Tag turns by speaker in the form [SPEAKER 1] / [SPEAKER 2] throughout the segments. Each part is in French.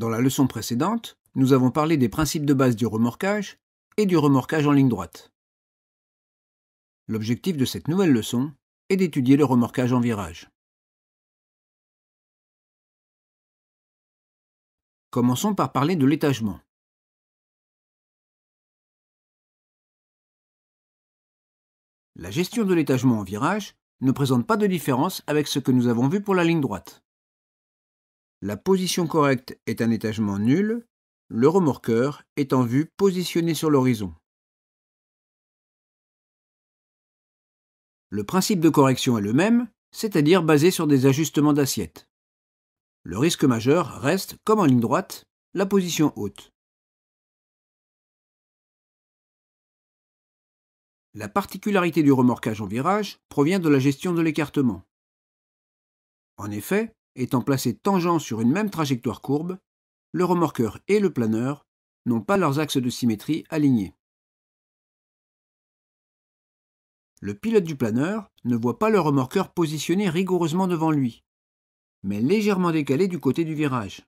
[SPEAKER 1] Dans la leçon précédente, nous avons parlé des principes de base du remorquage et du remorquage en ligne droite. L'objectif de cette nouvelle leçon est d'étudier le remorquage en virage. Commençons par parler de l'étagement. La gestion de l'étagement en virage ne présente pas de différence avec ce que nous avons vu pour la ligne droite. La position correcte est un étagement nul, le remorqueur est en vue positionné sur l'horizon. Le principe de correction est le même, c'est-à-dire basé sur des ajustements d'assiette. Le risque majeur reste, comme en ligne droite, la position haute. La particularité du remorquage en virage provient de la gestion de l'écartement. En effet, étant placés tangents sur une même trajectoire courbe, le remorqueur et le planeur n'ont pas leurs axes de symétrie alignés. Le pilote du planeur ne voit pas le remorqueur positionné rigoureusement devant lui, mais légèrement décalé du côté du virage.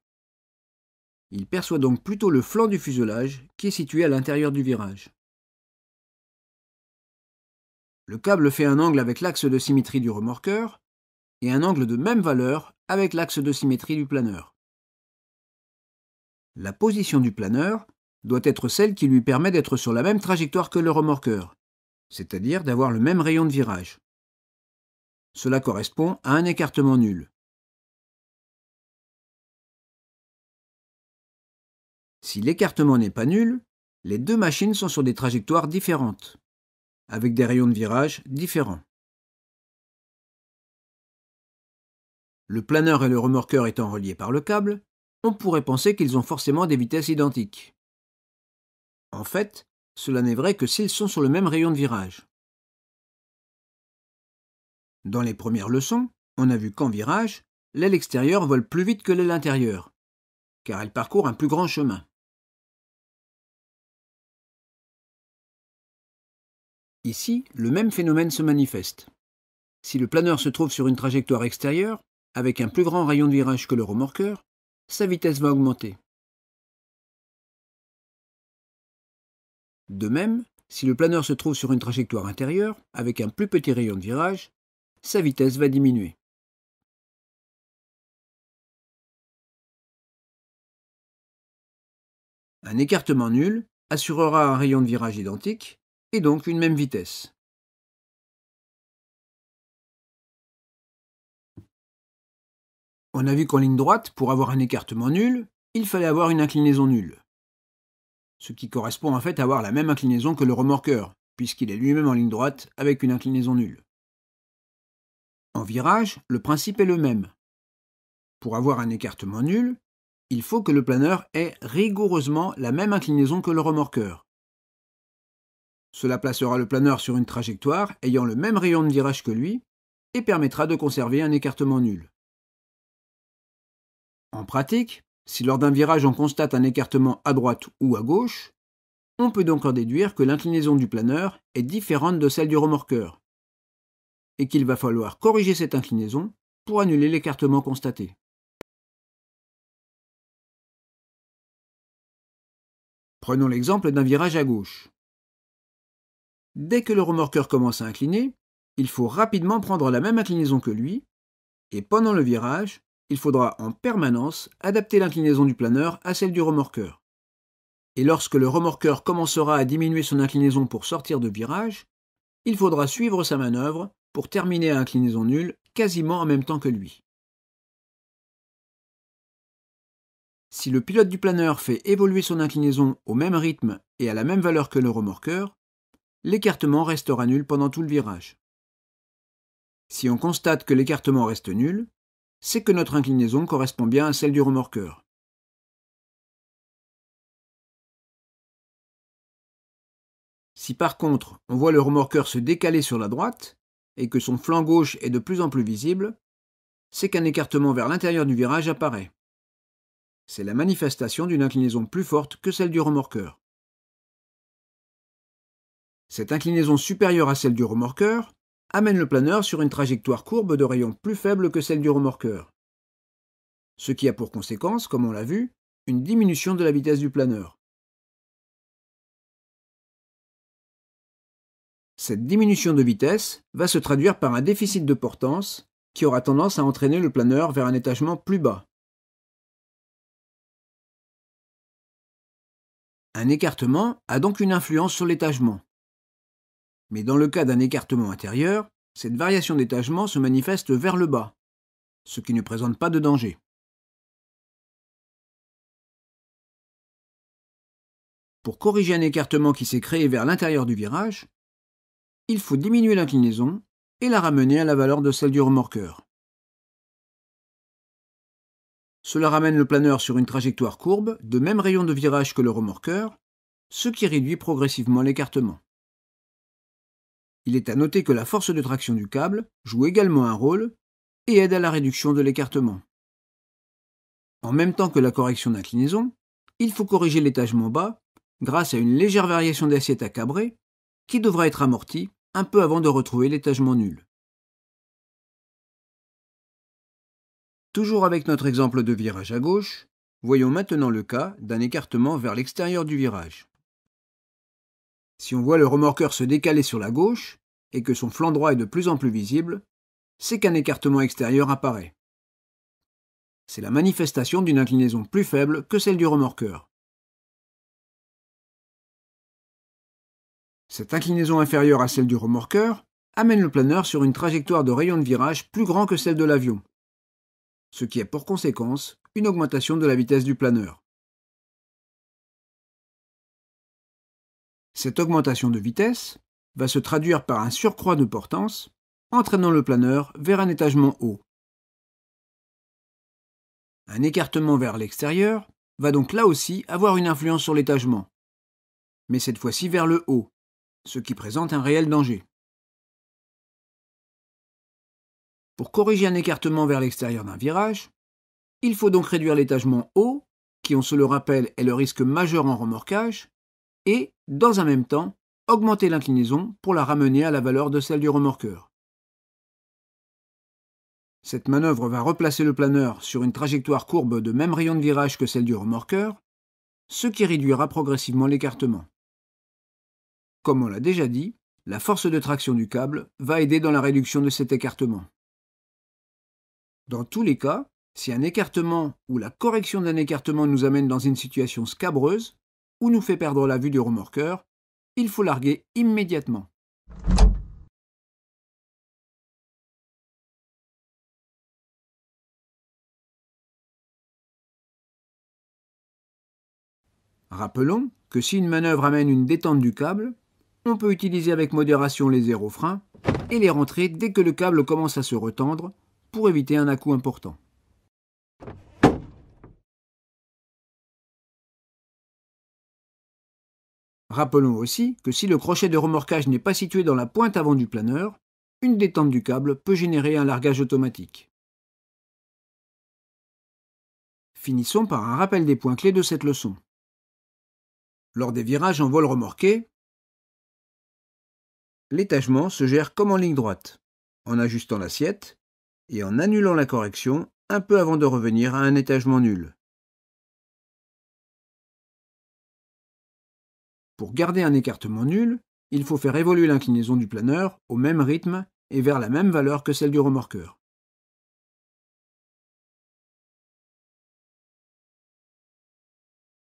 [SPEAKER 1] Il perçoit donc plutôt le flanc du fuselage qui est situé à l'intérieur du virage. Le câble fait un angle avec l'axe de symétrie du remorqueur et un angle de même valeur avec l'axe de symétrie du planeur. La position du planeur doit être celle qui lui permet d'être sur la même trajectoire que le remorqueur, c'est-à-dire d'avoir le même rayon de virage. Cela correspond à un écartement nul. Si l'écartement n'est pas nul, les deux machines sont sur des trajectoires différentes, avec des rayons de virage différents. Le planeur et le remorqueur étant reliés par le câble, on pourrait penser qu'ils ont forcément des vitesses identiques. En fait, cela n'est vrai que s'ils sont sur le même rayon de virage. Dans les premières leçons, on a vu qu'en virage, l'aile extérieure vole plus vite que l'aile intérieure, car elle parcourt un plus grand chemin. Ici, le même phénomène se manifeste. Si le planeur se trouve sur une trajectoire extérieure, avec un plus grand rayon de virage que le remorqueur, sa vitesse va augmenter. De même, si le planeur se trouve sur une trajectoire intérieure, avec un plus petit rayon de virage, sa vitesse va diminuer. Un écartement nul assurera un rayon de virage identique, et donc une même vitesse. On a vu qu'en ligne droite, pour avoir un écartement nul, il fallait avoir une inclinaison nulle. Ce qui correspond en fait à avoir la même inclinaison que le remorqueur, puisqu'il est lui-même en ligne droite avec une inclinaison nulle. En virage, le principe est le même. Pour avoir un écartement nul, il faut que le planeur ait rigoureusement la même inclinaison que le remorqueur. Cela placera le planeur sur une trajectoire ayant le même rayon de virage que lui et permettra de conserver un écartement nul. En pratique, si lors d'un virage on constate un écartement à droite ou à gauche, on peut donc en déduire que l'inclinaison du planeur est différente de celle du remorqueur, et qu'il va falloir corriger cette inclinaison pour annuler l'écartement constaté. Prenons l'exemple d'un virage à gauche. Dès que le remorqueur commence à incliner, il faut rapidement prendre la même inclinaison que lui, et pendant le virage, il faudra en permanence adapter l'inclinaison du planeur à celle du remorqueur. Et lorsque le remorqueur commencera à diminuer son inclinaison pour sortir de virage, il faudra suivre sa manœuvre pour terminer à inclinaison nulle quasiment en même temps que lui. Si le pilote du planeur fait évoluer son inclinaison au même rythme et à la même valeur que le remorqueur, l'écartement restera nul pendant tout le virage. Si on constate que l'écartement reste nul, c'est que notre inclinaison correspond bien à celle du remorqueur. Si par contre on voit le remorqueur se décaler sur la droite et que son flanc gauche est de plus en plus visible, c'est qu'un écartement vers l'intérieur du virage apparaît. C'est la manifestation d'une inclinaison plus forte que celle du remorqueur. Cette inclinaison supérieure à celle du remorqueur amène le planeur sur une trajectoire courbe de rayon plus faible que celle du remorqueur. Ce qui a pour conséquence, comme on l'a vu, une diminution de la vitesse du planeur. Cette diminution de vitesse va se traduire par un déficit de portance qui aura tendance à entraîner le planeur vers un étagement plus bas. Un écartement a donc une influence sur l'étagement. Mais dans le cas d'un écartement intérieur, cette variation d'étagement se manifeste vers le bas, ce qui ne présente pas de danger. Pour corriger un écartement qui s'est créé vers l'intérieur du virage, il faut diminuer l'inclinaison et la ramener à la valeur de celle du remorqueur. Cela ramène le planeur sur une trajectoire courbe de même rayon de virage que le remorqueur, ce qui réduit progressivement l'écartement. Il est à noter que la force de traction du câble joue également un rôle et aide à la réduction de l'écartement. En même temps que la correction d'inclinaison, il faut corriger l'étagement bas grâce à une légère variation d'assiette à cabrer qui devra être amortie un peu avant de retrouver l'étagement nul. Toujours avec notre exemple de virage à gauche, voyons maintenant le cas d'un écartement vers l'extérieur du virage. Si on voit le remorqueur se décaler sur la gauche et que son flanc droit est de plus en plus visible, c'est qu'un écartement extérieur apparaît. C'est la manifestation d'une inclinaison plus faible que celle du remorqueur. Cette inclinaison inférieure à celle du remorqueur amène le planeur sur une trajectoire de rayon de virage plus grand que celle de l'avion, ce qui a pour conséquence une augmentation de la vitesse du planeur. Cette augmentation de vitesse va se traduire par un surcroît de portance, entraînant le planeur vers un étagement haut. Un écartement vers l'extérieur va donc là aussi avoir une influence sur l'étagement, mais cette fois-ci vers le haut, ce qui présente un réel danger. Pour corriger un écartement vers l'extérieur d'un virage, il faut donc réduire l'étagement haut, qui on se le rappelle est le risque majeur en remorquage, et, dans un même temps, augmenter l'inclinaison pour la ramener à la valeur de celle du remorqueur. Cette manœuvre va replacer le planeur sur une trajectoire courbe de même rayon de virage que celle du remorqueur, ce qui réduira progressivement l'écartement. Comme on l'a déjà dit, la force de traction du câble va aider dans la réduction de cet écartement. Dans tous les cas, si un écartement ou la correction d'un écartement nous amène dans une situation scabreuse ou nous fait perdre la vue du remorqueur, il faut larguer immédiatement. Rappelons que si une manœuvre amène une détente du câble, on peut utiliser avec modération les aérofreins et les rentrer dès que le câble commence à se retendre pour éviter un à-coup important. Rappelons aussi que si le crochet de remorquage n'est pas situé dans la pointe avant du planeur, une détente du câble peut générer un largage automatique. Finissons par un rappel des points clés de cette leçon. Lors des virages en vol remorqué, l'étagement se gère comme en ligne droite, en ajustant l'assiette et en annulant la correction un peu avant de revenir à un étagement nul. Pour garder un écartement nul, il faut faire évoluer l'inclinaison du planeur au même rythme et vers la même valeur que celle du remorqueur.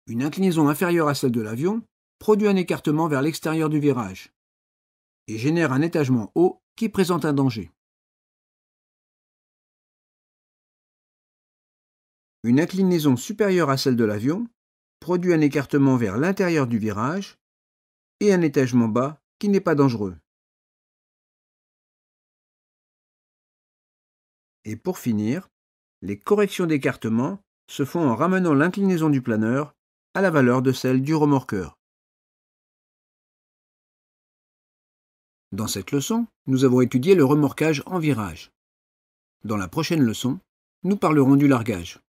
[SPEAKER 1] Une inclinaison inférieure à celle de l'avion produit un écartement vers l'extérieur du virage et génère un étagement haut qui présente un danger. Une inclinaison supérieure à celle de l'avion produit un écartement vers l'intérieur du virage et un étagement bas qui n'est pas dangereux. Et pour finir, les corrections d'écartement se font en ramenant l'inclinaison du planeur à la valeur de celle du remorqueur. Dans cette leçon, nous avons étudié le remorquage en virage. Dans la prochaine leçon, nous parlerons du largage.